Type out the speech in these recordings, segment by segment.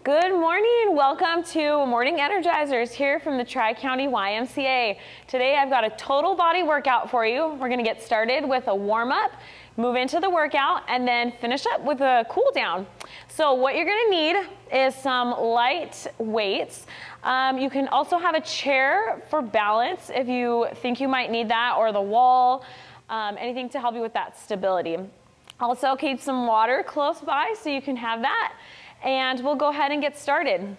Good morning. Welcome to Morning Energizers here from the Tri-County YMCA. Today I've got a total body workout for you. We're going to get started with a warm-up, move into the workout, and then finish up with a cool down. So what you're going to need is some light weights. You can also have a chair for balance if you think you might need that, or the wall, anything to help you with that stability. Also keep some water close by so you can have that. And we'll go ahead and get started.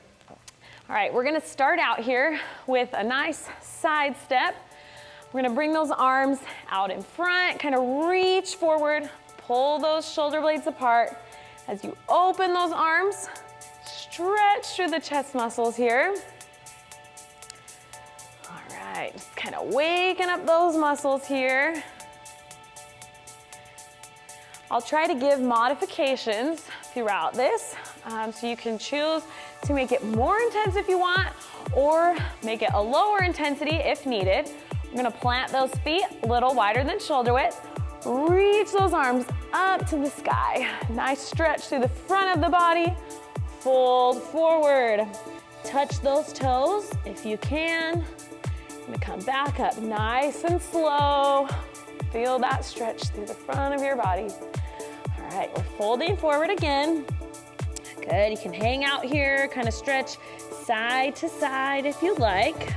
All right, we're gonna start out here with a nice side step. We're gonna bring those arms out in front, kind of reach forward, pull those shoulder blades apart. As you open those arms, stretch through the chest muscles here. All right, just kind of waking up those muscles here. I'll try to give modifications throughout this, so you can choose to make it more intense if you want, or make it a lower intensity if needed. We're gonna plant those feet a little wider than shoulder width, reach those arms up to the sky. Nice stretch through the front of the body, fold forward. Touch those toes if you can. I'm gonna come back up nice and slow. Feel that stretch through the front of your body. All right, we're folding forward again. Good, you can hang out here, kind of stretch side to side if you like.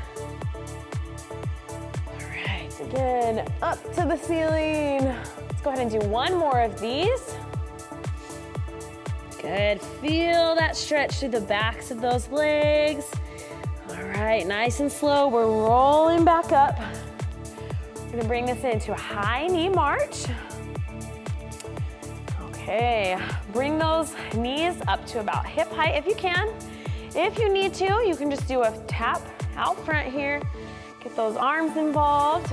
All right, again, up to the ceiling. Let's go ahead and do one more of these. Good, feel that stretch through the backs of those legs. All right, nice and slow, we're rolling back up. We're gonna bring this into a high knee march. Okay, bring those knees up to about hip height if you can. If you need to, you can just do a tap out front here. Get those arms involved.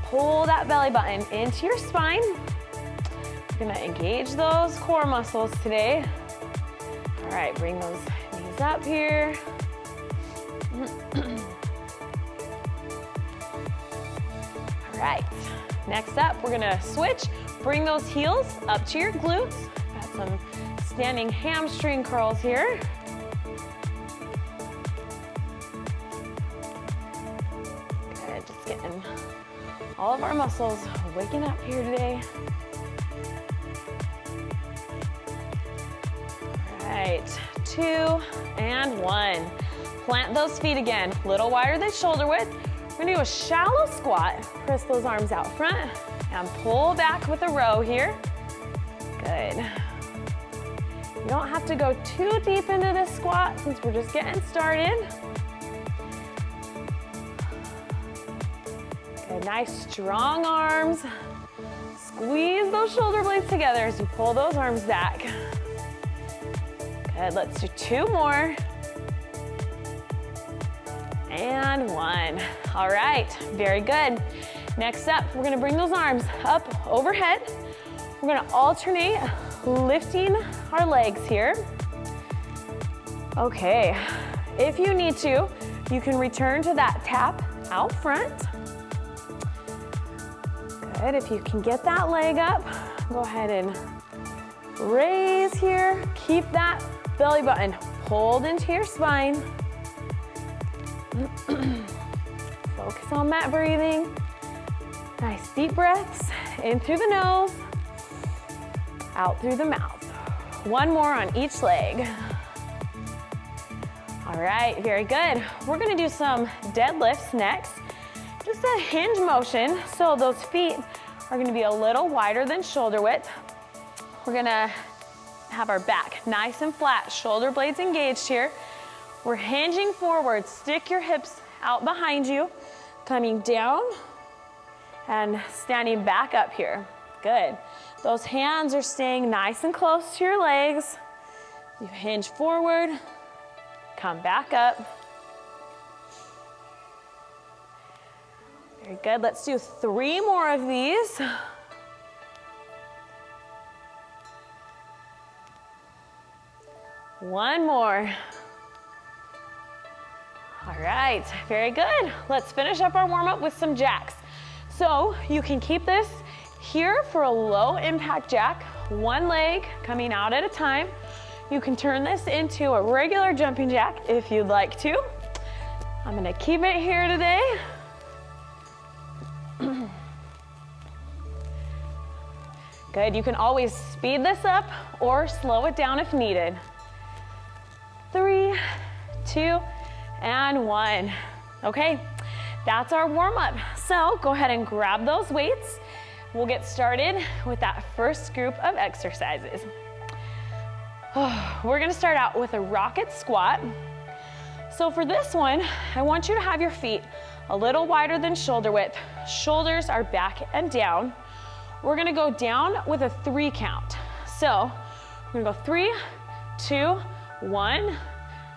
Pull that belly button into your spine. You're gonna engage those core muscles today. All right, bring those knees up here. All right, next up, we're gonna switch. Bring those heels up to your glutes. Got some standing hamstring curls here. Good, just getting all of our muscles waking up here today. All right, 2 and 1. Plant those feet again, a little wider than shoulder width. We're gonna do a shallow squat. Press those arms out front and pull back with a row here. Good. You don't have to go too deep into this squat since we're just getting started. Good, nice strong arms. Squeeze those shoulder blades together as you pull those arms back. Good, let's do 2 more. And 1. All right, very good. Next up, we're gonna bring those arms up overhead. We're gonna alternate lifting our legs here. Okay, if you need to, you can return to that tap out front. Good, if you can get that leg up, go ahead and raise here. Keep that belly button pulled into your spine. Focus on that breathing. Nice deep breaths, in through the nose, out through the mouth. 1 more on each leg. All right, very good. We're gonna do some deadlifts next. Just a hinge motion, so those feet are gonna be a little wider than shoulder width. We're gonna have our back nice and flat, shoulder blades engaged here. We're hinging forward, stick your hips out behind you, coming down, and standing back up here. Good. Those hands are staying nice and close to your legs. You hinge forward, come back up. Very good. Let's do 3 more of these. One more. All right, very good. Let's finish up our warm-up with some jacks. So you can keep this here for a low impact jack, one leg coming out at a time. You can turn this into a regular jumping jack if you'd like to. I'm gonna keep it here today. Good, you can always speed this up or slow it down if needed. 3, 2, and 1. Okay, that's our warm-up. So go ahead and grab those weights. We'll get started with that first group of exercises. We're gonna start out with a rocket squat. So for this one, I want you to have your feet a little wider than shoulder width. Shoulders are back and down. We're gonna go down with a 3 count. So we're gonna go 3, 2, 1, and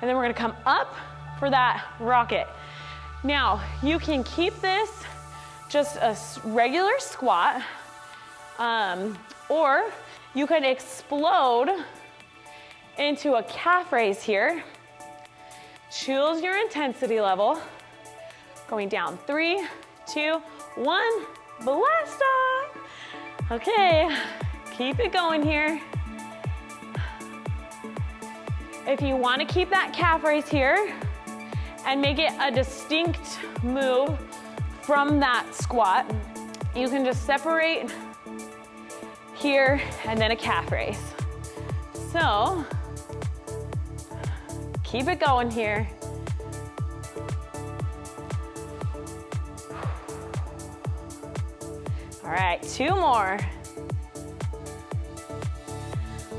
then we're gonna come up for that rocket. Now, you can keep this just a regular squat, or you can explode into a calf raise here. Choose your intensity level. Going down, 3, 2, 1, blast off. Okay, keep it going here. If you want to keep that calf raise here and make it a distinct move from that squat, you can just separate here and then a calf raise. So, keep it going here. All right, 2 more.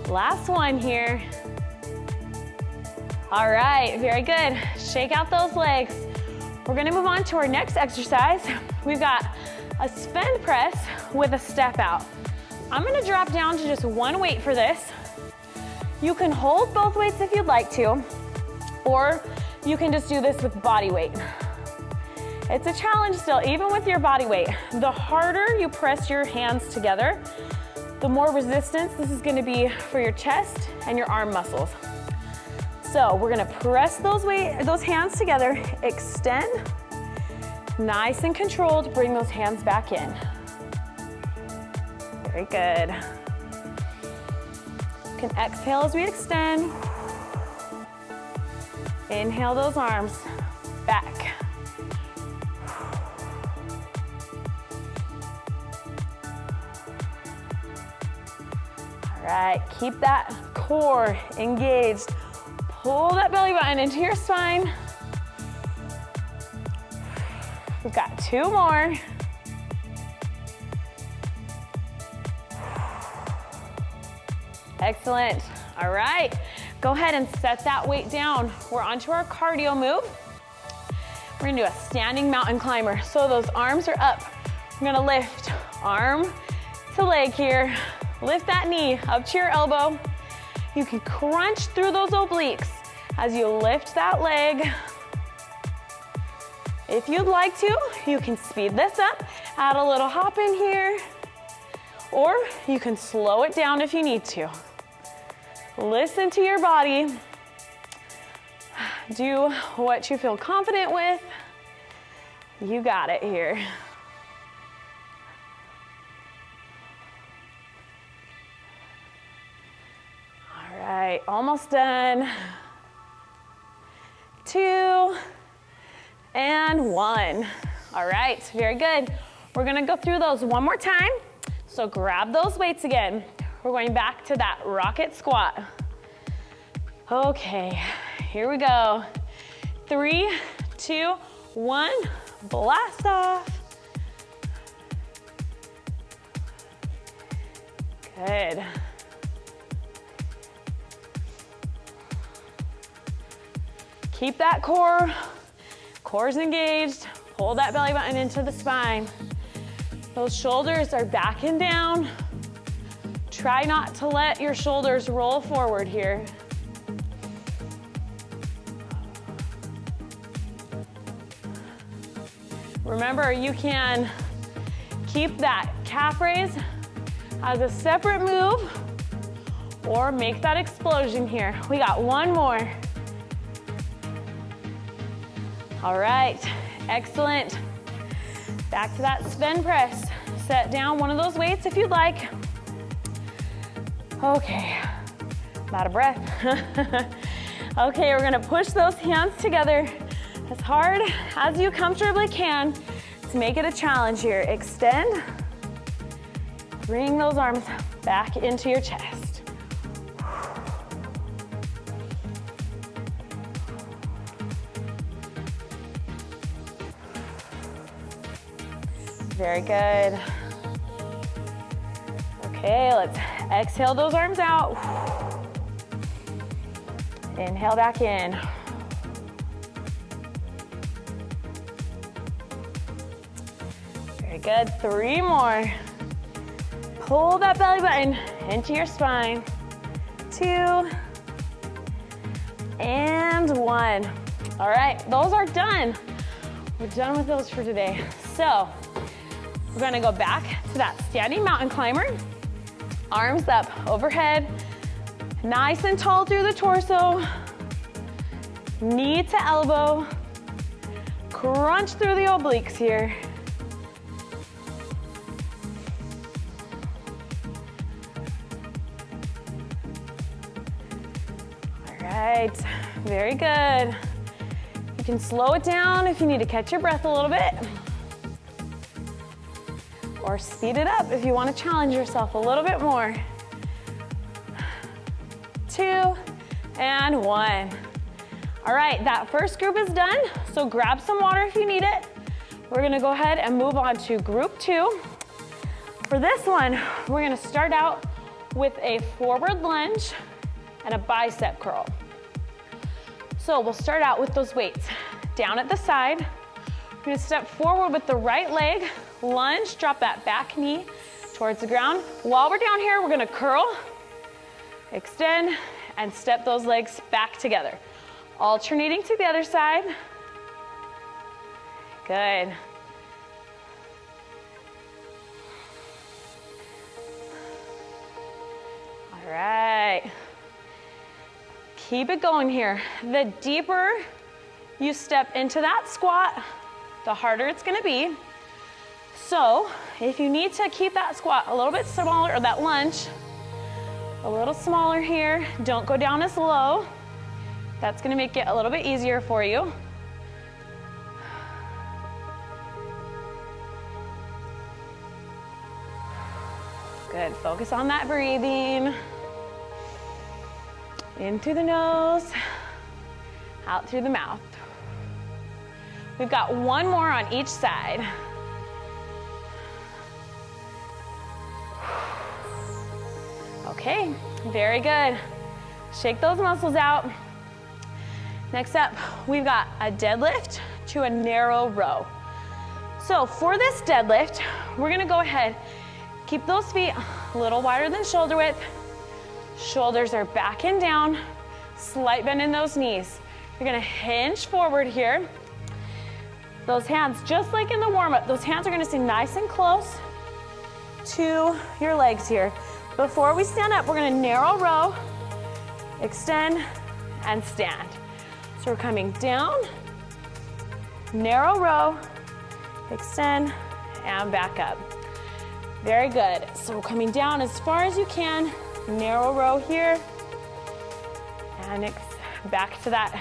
Last one here. All right, very good. Shake out those legs. We're gonna move on to our next exercise. We've got a spin press with a step out. I'm gonna drop down to just 1 weight for this. You can hold both weights if you'd like to, or you can just do this with body weight. It's a challenge still, even with your body weight. The harder you press your hands together, the more resistance this is gonna be for your chest and your arm muscles. So we're gonna press those hands together, extend, nice and controlled, bring those hands back in. Very good. You can exhale as we extend. Inhale those arms back. All right, keep that core engaged. Pull that belly button into your spine. We've got 2 more. Excellent. All right, go ahead and set that weight down. We're onto our cardio move. We're gonna do a standing mountain climber. So those arms are up. We're gonna lift arm to leg here. Lift that knee up to your elbow. You can crunch through those obliques as you lift that leg. If you'd like to, you can speed this up, add a little hop in here, or you can slow it down if you need to. Listen to your body. Do what you feel confident with. You got it here. All right, almost done. 2 and 1. All right, very good. We're gonna go through those one more time. So grab those weights again. We're going back to that rocket squat. Okay, here we go. 3, 2, 1, blast off. Good. Keep that core's engaged. Pull that belly button into the spine. Those shoulders are back and down. Try not to let your shoulders roll forward here. Remember, you can keep that calf raise as a separate move or make that explosion here. We got 1 more. All right, excellent. Back to that spin press. Set down one of those weights if you'd like. Okay, Out of breath. Okay, we're gonna push those hands together as hard as you comfortably can to make it a challenge here. Extend. Bring those arms back into your chest. Very good. Okay, let's exhale those arms out. Inhale back in. Very good, 3 more. Pull that belly button into your spine. 2, and 1. All right, those are done. We're done with those for today. So, we're gonna go back to that standing mountain climber. Arms up overhead, nice and tall through the torso. Knee to elbow. Crunch through the obliques here. All right, very good. You can slow it down if you need to catch your breath a little bit. Or speed it up if you want to challenge yourself a little bit more. 2, and 1. All right, that first group is done, so grab some water if you need it. We're gonna go ahead and move on to group 2. For this one, we're gonna start out with a forward lunge and a bicep curl. So we'll start out with those weights. Down at the side, we're gonna step forward with the right leg, lunge, drop that back knee towards the ground. While we're down here, we're gonna curl, extend, and step those legs back together. Alternating to the other side. Good. All right. Keep it going here. The deeper you step into that squat, the harder it's gonna be. So if you need to keep that squat a little bit smaller, or that lunge a little smaller here, don't go down as low. That's gonna make it a little bit easier for you. Good, focus on that breathing. In through the nose, out through the mouth. We've got 1 more on each side. Okay, very good. Shake those muscles out. Next up, we've got a deadlift to a narrow row. So for this deadlift, we're gonna go ahead, keep those feet a little wider than shoulder width. Shoulders are back and down, slight bend in those knees. You're gonna hinge forward here. Those hands, just like in the warm-up, those hands are gonna stay nice and close to your legs here. Before we stand up, we're gonna narrow row, extend, and stand. So we're coming down, narrow row, extend, and back up. Very good. So we're coming down as far as you can, narrow row here, and back to that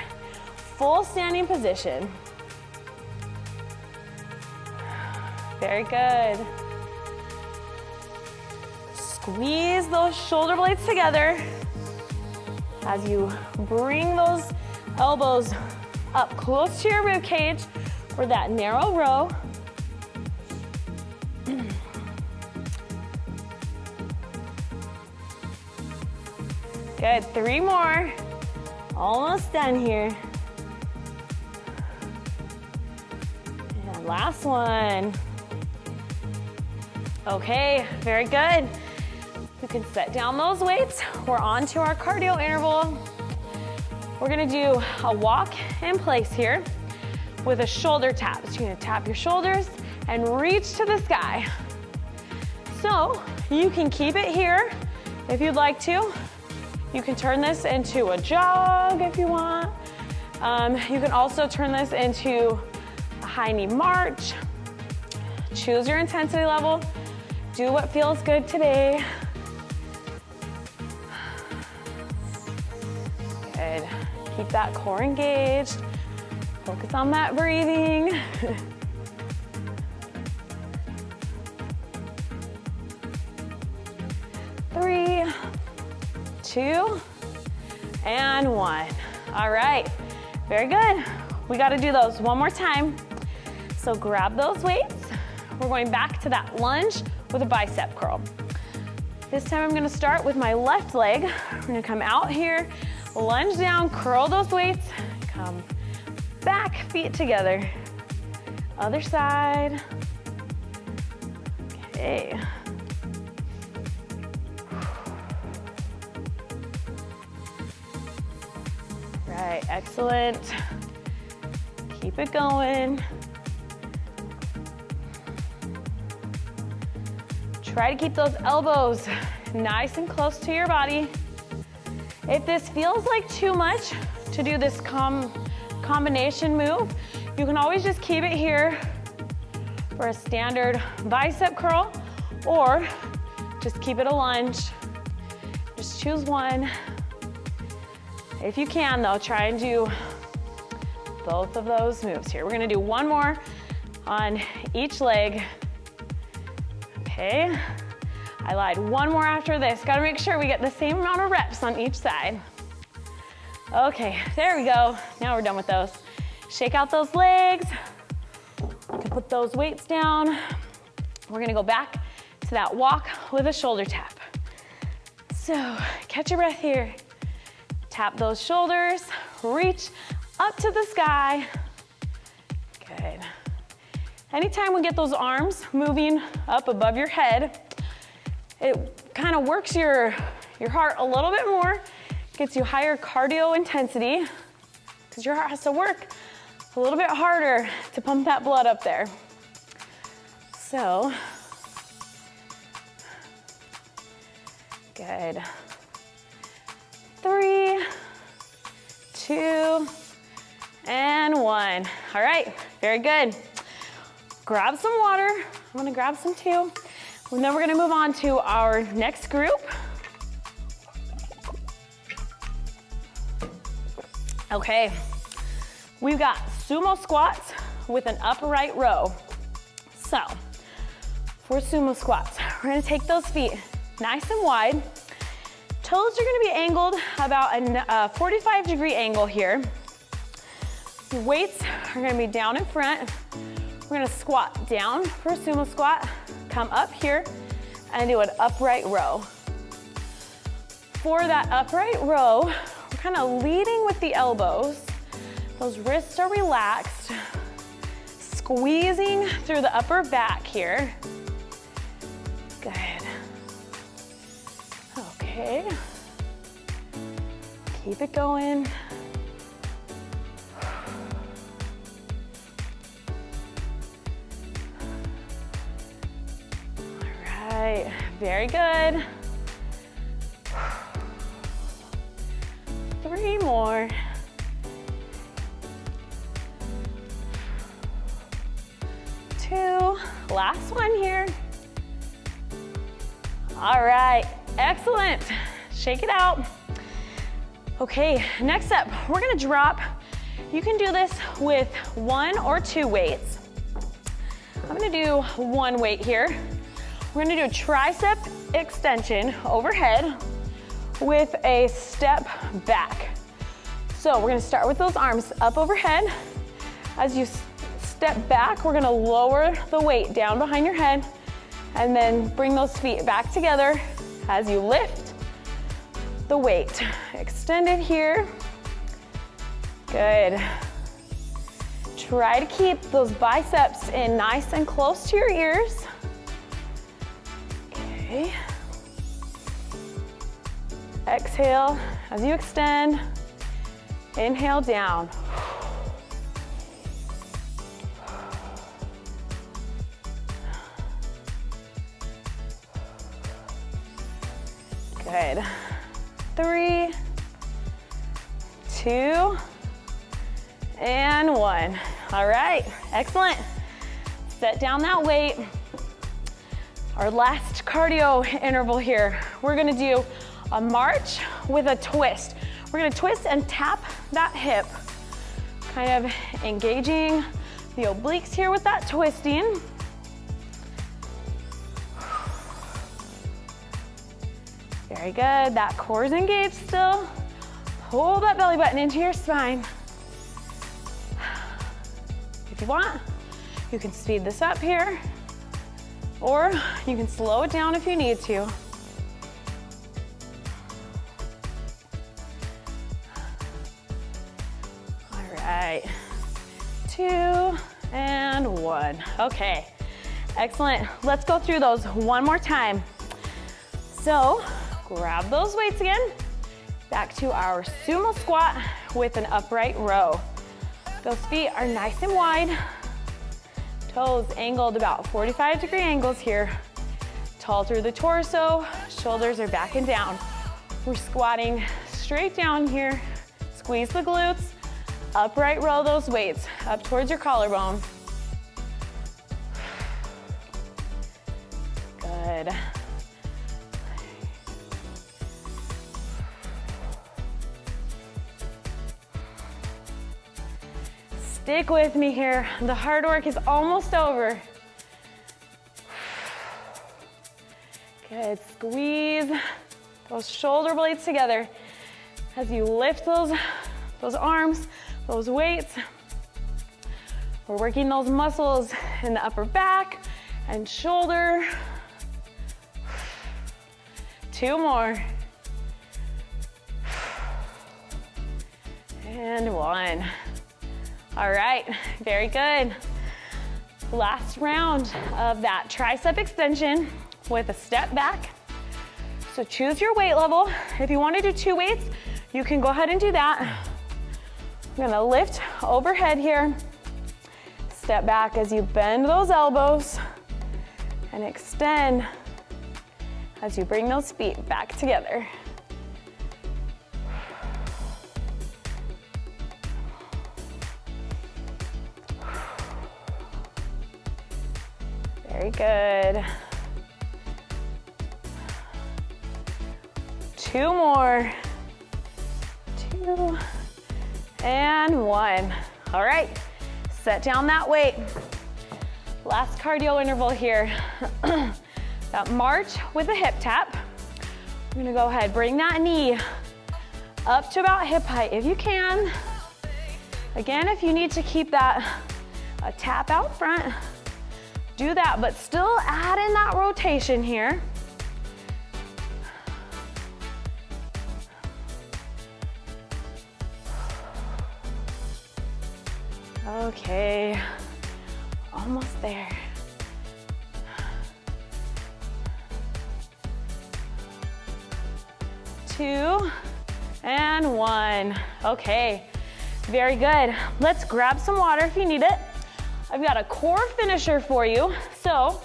full standing position. Very good. Squeeze those shoulder blades together as you bring those elbows up close to your rib cage for that narrow row. Good, 3 more. Almost done here. And last one. Okay, very good. You can set down those weights. We're on to our cardio interval. We're gonna do a walk in place here with a shoulder tap. So you're gonna tap your shoulders and reach to the sky. So you can keep it here if you'd like to. You can turn this into a jog if you want. You can also turn this into a high knee march. Choose your intensity level. Do what feels good today. Good. Keep that core engaged. Focus on that breathing. 3, 2, and 1. All right, very good. We gotta do those one more time. So grab those weights. We're going back to that lunge with a bicep curl. This time I'm gonna start with my left leg. We're gonna come out here, lunge down, curl those weights, come back, feet together. Other side. Okay. Right, excellent. Keep it going. Try to keep those elbows nice and close to your body. If this feels like too much to do this combination move, you can always just keep it here for a standard bicep curl, or just keep it a lunge. Just choose one. If you can though, try and do both of those moves here. We're gonna do one more on each leg. Okay, I lied. One more after this. Gotta make sure we get the same amount of reps on each side. Okay, there we go. Now we're done with those. Shake out those legs. You can put those weights down. We're gonna go back to that walk with a shoulder tap. So, catch your breath here. Tap those shoulders, reach up to the sky. Good. Anytime we get those arms moving up above your head, it kind of works your heart a little bit more, gets you higher cardio intensity, because your heart has to work a little bit harder to pump that blood up there. So, good. 3, 2, and 1. All right, very good. Grab some water. I'm gonna grab some too. And then we're gonna move on to our next group. Okay, we've got sumo squats with an upright row. So, for sumo squats, we're gonna take those feet nice and wide. Toes are gonna be angled about a 45-degree angle here. Your weights are gonna be down in front. We're gonna squat down for a sumo squat, come up here, and do an upright row. For that upright row, we're kind of leading with the elbows. Those wrists are relaxed, squeezing through the upper back here. Good. Okay. Keep it going. All right, very good. 3 more. 2, last one here. All right, excellent. Shake it out. Okay, next up, we're gonna drop. You can do this with 1 or 2 weights. I'm gonna do 1 weight here. We're gonna do a tricep extension overhead with a step back. So we're gonna start with those arms up overhead. As you step back, we're gonna lower the weight down behind your head and then bring those feet back together as you lift the weight. Extend it here. Good. Try to keep those biceps in nice and close to your ears. Okay. Exhale as you extend. Inhale down. Good. 3, 2, and 1. All right, excellent. Set down that weight. Our last cardio interval here. We're gonna do a march with a twist. We're gonna twist and tap that hip, kind of engaging the obliques here with that twisting. Very good, that core is engaged still. Pull that belly button into your spine. If you want, you can speed this up here, or you can slow it down if you need to. All right, 2 and 1. Okay, excellent. Let's go through those one more time. So, grab those weights again. Back to our sumo squat with an upright row. Those feet are nice and wide. Toes angled about 45-degree angles here. Tall through the torso, shoulders are back and down. We're squatting straight down here. Squeeze the glutes, upright row those weights up towards your collarbone. Good. Stick with me here. The hard work is almost over. Good, squeeze those shoulder blades together as you lift those arms, those weights. We're working those muscles in the upper back and shoulder. 2 more. And 1. All right, very good. Last round of that tricep extension with a step back. So choose your weight level. If you want to do 2 weights, you can go ahead and do that. I'm gonna lift overhead here. Step back as you bend those elbows and extend as you bring those feet back together. Very good. 2 more. 2 and 1. All right, set down that weight. Last cardio interval here. That march with a hip tap. We're gonna go ahead, bring that knee up to about hip height if you can. Again, if you need to keep that a tap out front, do that, but still add in that rotation here. Okay, almost there. Two and 1. Okay, very good. Let's grab some water if you need it. I've got a core finisher for you. So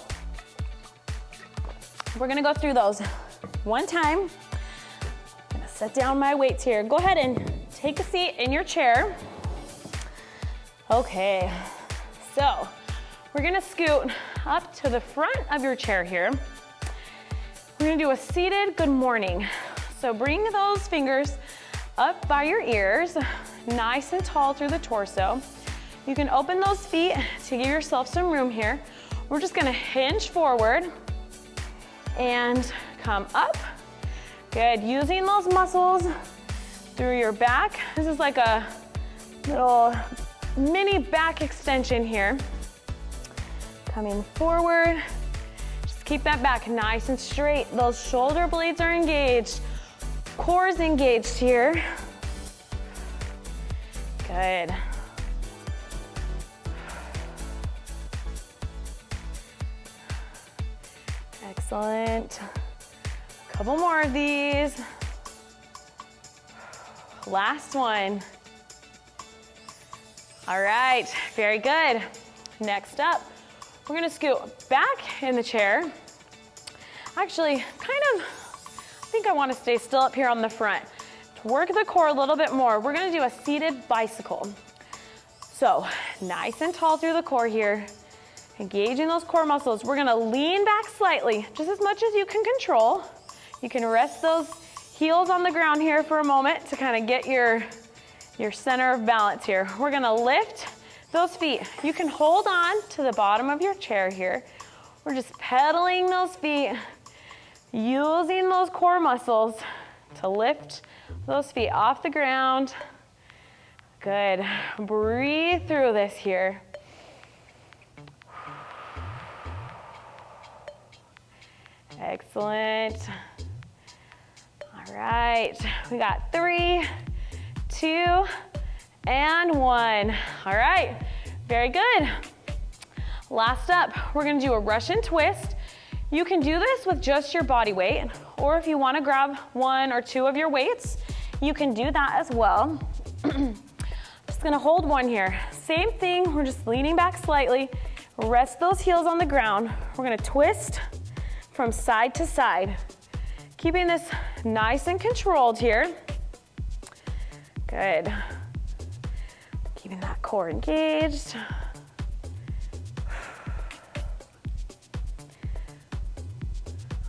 we're gonna go through those one time. I'm gonna set down my weights here. Go ahead and take a seat in your chair. Okay, so we're gonna scoot up to the front of your chair here. We're gonna do a seated good morning. So bring those fingers up by your ears, nice and tall through the torso. You can open those feet to give yourself some room here. We're just gonna hinge forward and come up. Good, using those muscles through your back. This is like a little mini back extension here. Coming forward, just keep that back nice and straight. Those shoulder blades are engaged. Core is engaged here. Good. Excellent. A couple more of these. Last one. All right, very good. Next up, we're gonna scoot back in the chair. Actually, I think I wanna stay still up here on the front. To work the core a little bit more, we're gonna do a seated bicycle. So, nice and tall through the core here. Engaging those core muscles. We're gonna lean back slightly, just as much as you can control. You can rest those heels on the ground here for a moment to kind of get your center of balance here. We're gonna lift those feet. You can hold on to the bottom of your chair here. We're just pedaling those feet, using those core muscles to lift those feet off the ground. Good. Breathe through this here. Excellent. All right, we got 3, 2, and 1. All right, very good. Last up, we're gonna do a Russian twist. You can do this with just your body weight, or if you wanna grab 1 or 2 of your weights, you can do that as well. Just gonna hold one here. Same thing, we're just leaning back slightly. Rest those heels on the ground. We're gonna twist from side to side. Keeping this nice and controlled here. Good. Keeping that core engaged.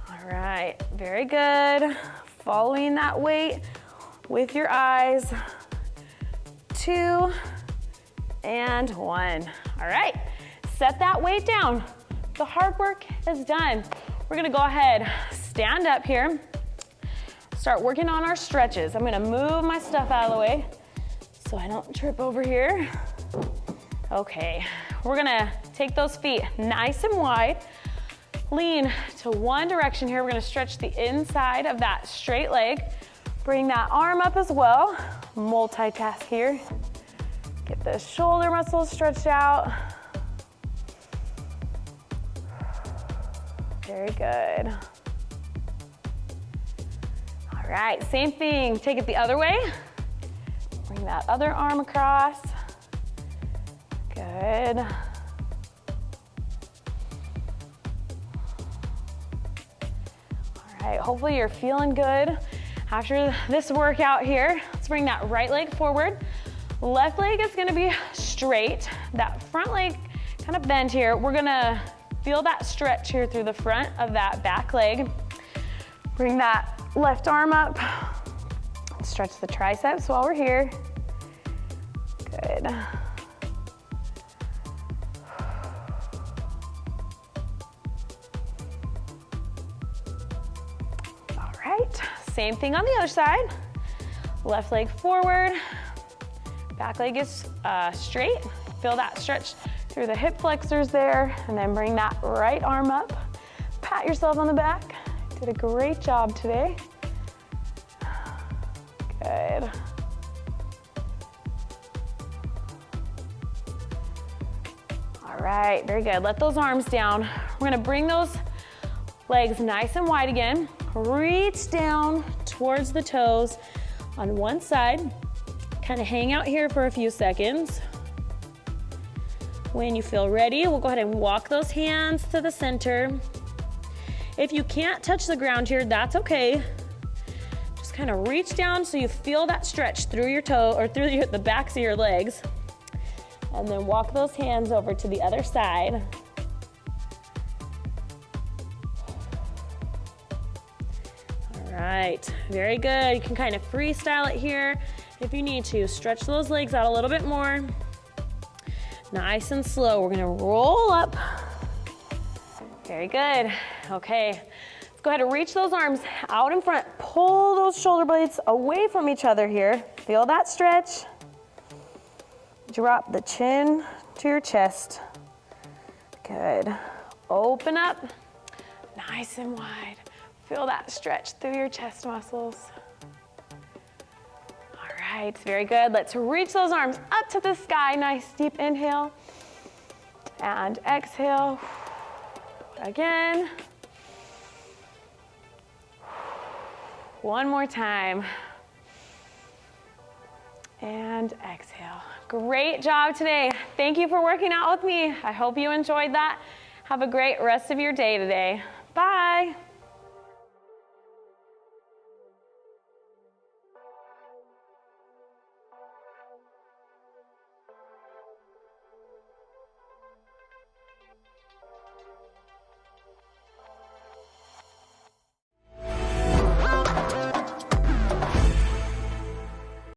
All right, very good. Following that weight with your eyes. 2 and 1. All right, set that weight down. The hard work is done. We're gonna go ahead, stand up here, start working on our stretches. I'm gonna move my stuff out of the way so I don't trip over here. Okay, we're gonna take those feet nice and wide, lean to one direction here. We're gonna stretch the inside of that straight leg. Bring that arm up as well. Multitask here. Get the shoulder muscles stretched out. Very good. All right, same thing. Take it the other way. Bring that other arm across. Good. All right, hopefully you're feeling good after this workout here. Let's bring that right leg forward. Left leg is gonna be straight. That front leg kind of bend here. We're gonna feel that stretch here through the front of that back leg. Bring that left arm up. Stretch the triceps while we're here. Good. All right, same thing on the other side. Left leg forward. Back leg is straight. Feel that stretch through the hip flexors there, and then bring that right arm up. Pat yourself on the back. Did a great job today. Good. All right, very good. Let those arms down. We're gonna bring those legs nice and wide again. Reach down towards the toes on one side. Kind of hang out here for a few seconds. When you feel ready, we'll go ahead and walk those hands to the center. If you can't touch the ground here, that's okay. Just kind of reach down so you feel that stretch through your toe or through the backs of your legs. And then walk those hands over to the other side. All right, very good. You can kind of freestyle it here if you need to. Stretch those legs out a little bit more. Nice and slow. We're gonna roll up. Very good. Okay, let's go ahead and reach those arms out in front. Pull those shoulder blades away from each other here. Feel that stretch. Drop the chin to your chest. Good. Open up, nice and wide. Feel that stretch through your chest muscles. All right, very good. Let's reach those arms up to the sky. Nice deep inhale and exhale. Again. One more time. And exhale. Great job today. Thank you for working out with me. I hope you enjoyed that. Have a great rest of your day today. Bye.